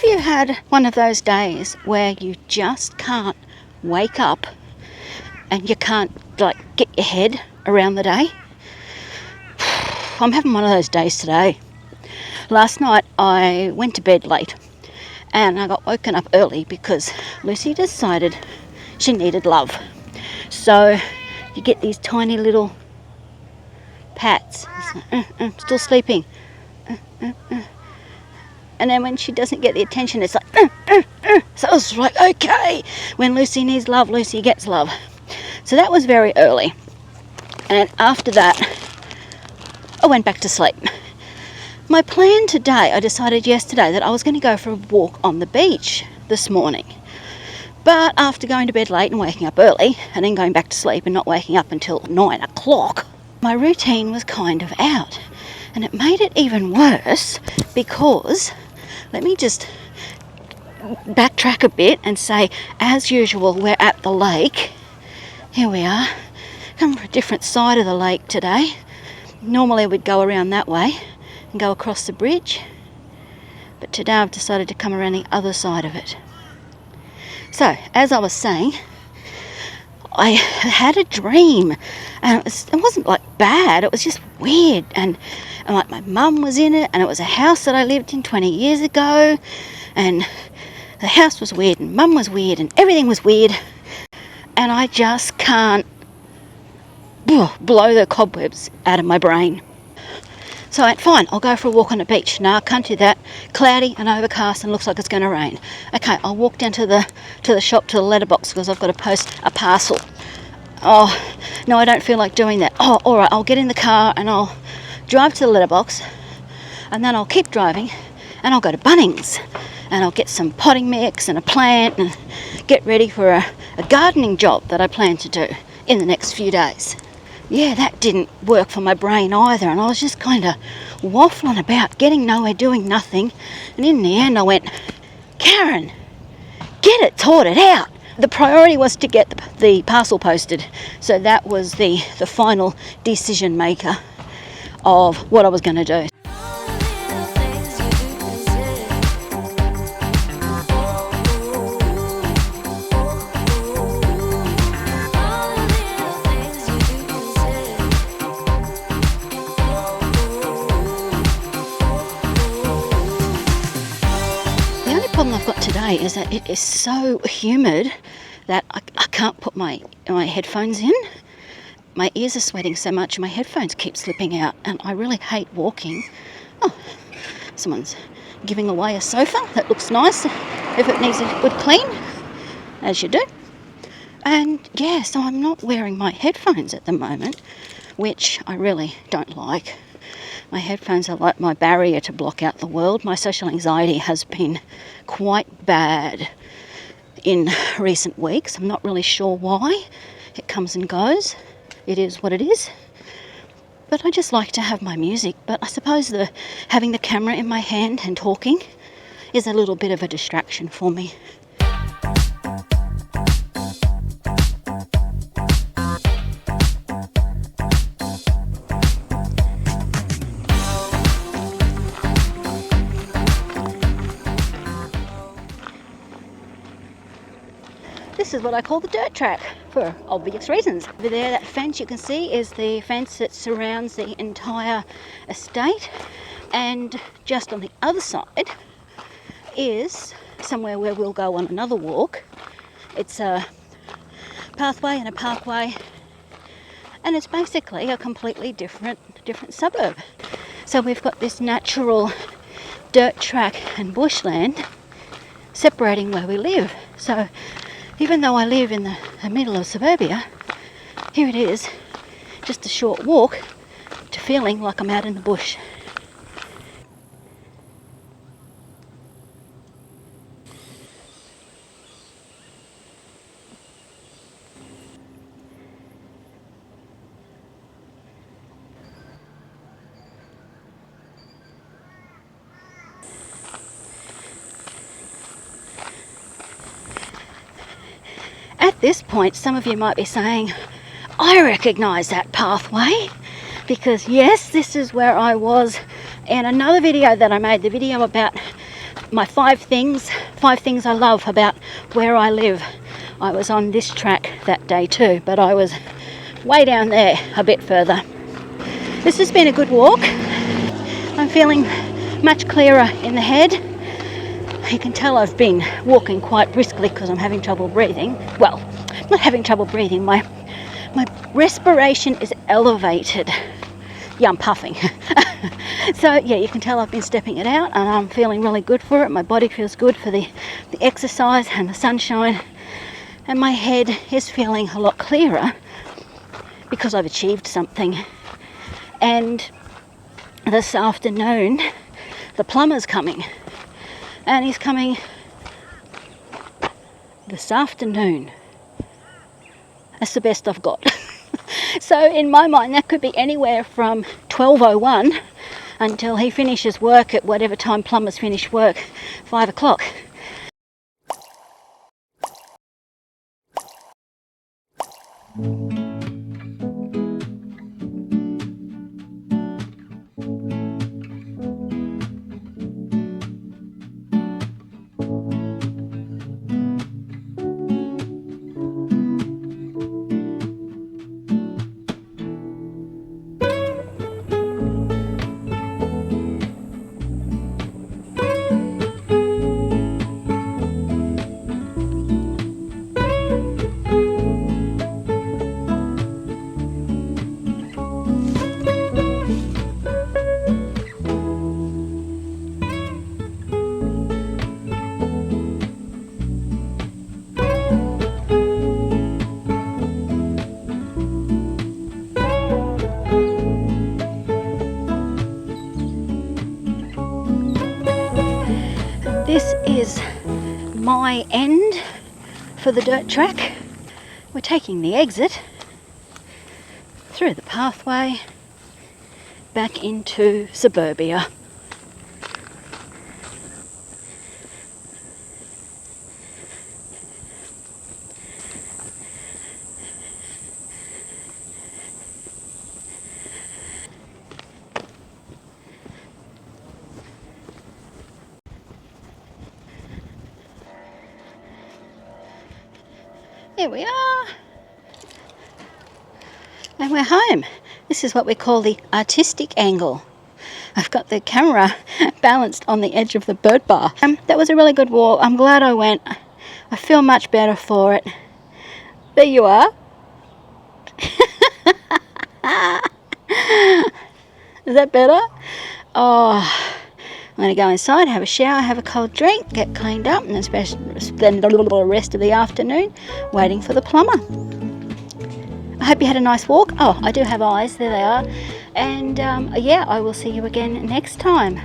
you had one of those days where you just can't wake up and you can't get your head around the day? I'm having one of those days today. Last night I went to bed late and I got woken up early because Lucy decided she needed love. So you get these tiny little pats. Still sleeping. And then when she doesn't get the attention, it's like, So I was like, okay, when Lucy needs love, Lucy gets love. So that was very early. And after that, I went back to sleep. My plan today, I decided yesterday that I was going to go for a walk on the beach this morning. But after going to bed late and waking up early, and then going back to sleep and not waking up until 9 o'clock, my routine was kind of out. And it made it even worse because, let me just backtrack a bit and say, as usual, we're at the lake. Here we are. Come from a different side of the lake today. Normally we'd go around that way and go across the bridge. But today I've decided to come around the other side of it. So, as I was saying, I had a dream, and it wasn't bad, it was just weird, and my mum was in it, and it was a house that I lived in 20 years ago, and the house was weird, and mum was weird, and everything was weird, and I just can't blow the cobwebs out of my brain. So I went, fine, I'll go for a walk on the beach. No, I can't do that. Cloudy and overcast and looks like it's going to rain. Okay, I'll walk down to the shop, to the letterbox, because I've got to post a parcel. Oh, no, I don't feel like doing that. Oh, all right, I'll get in the car and I'll drive to the letterbox, and then I'll keep driving and I'll go to Bunnings and I'll get some potting mix and a plant and get ready for a gardening job that I plan to do in the next few days. Yeah, that didn't work for my brain either, and I was just kind of waffling about, getting nowhere, doing nothing, and in the end I went, Karen, get it sorted out. The priority was to get the parcel posted, so that was the final decision maker of what I was going to do. The problem I've got today is that it is so humid that I can't put my headphones in. My ears are sweating so much and my headphones keep slipping out, and I really hate walking. Oh, someone's giving away a sofa that looks nice if it needs a good clean, as you do. And yeah, so I'm not wearing my headphones at the moment, which I really don't like. My headphones are like my barrier to block out the world. My social anxiety has been quite bad in recent weeks. I'm not really sure why. It comes and goes. It is what it is. But I just like to have my music. But I suppose having the camera in my hand and talking is a little bit of a distraction for me. This is what I call the dirt track, for obvious reasons. Over there, that fence you can see is the fence that surrounds the entire estate, and just on the other side is somewhere where we'll go on another walk. It's a pathway and a parkway, and it's basically a completely different suburb. So we've got this natural dirt track and bushland separating where we live. So even though I live in the middle of suburbia, here it is, just a short walk to feeling like I'm out in the bush. At this point, some of you might be saying, I recognise that pathway, because yes, this is where I was in another video that I made, the video about my 5 things I love about where I live. I was on this track that day too, but I was way down there a bit further. This has been a good walk. I'm feeling much clearer in the head. You can tell I've been walking quite briskly because I'm having trouble breathing. Well, not having trouble breathing, my respiration is elevated. Yeah, I'm puffing. So yeah, you can tell I've been stepping it out and I'm feeling really good for it. My body feels good for the exercise and the sunshine, and my head is feeling a lot clearer because I've achieved something. And this afternoon the plumber's coming, and he's coming this afternoon. That's the best I've got. So in my mind that could be anywhere from 12:01 until he finishes work at whatever time plumbers finish work, 5 o'clock. This is my end for the dirt track. We're taking the exit through the pathway back into suburbia. Here we are, and we're home. This is what we call the artistic angle. I've got the camera balanced on the edge of the bird bar. That was a really good walk. I'm glad I went. I feel much better for it. There you are. Is that better? Oh, I'm going to go inside, have a shower, have a cold drink, get cleaned up, and spend the rest of the afternoon waiting for the plumber. I hope you had a nice walk. Oh, I do have eyes. There they are. And yeah, I will see you again next time.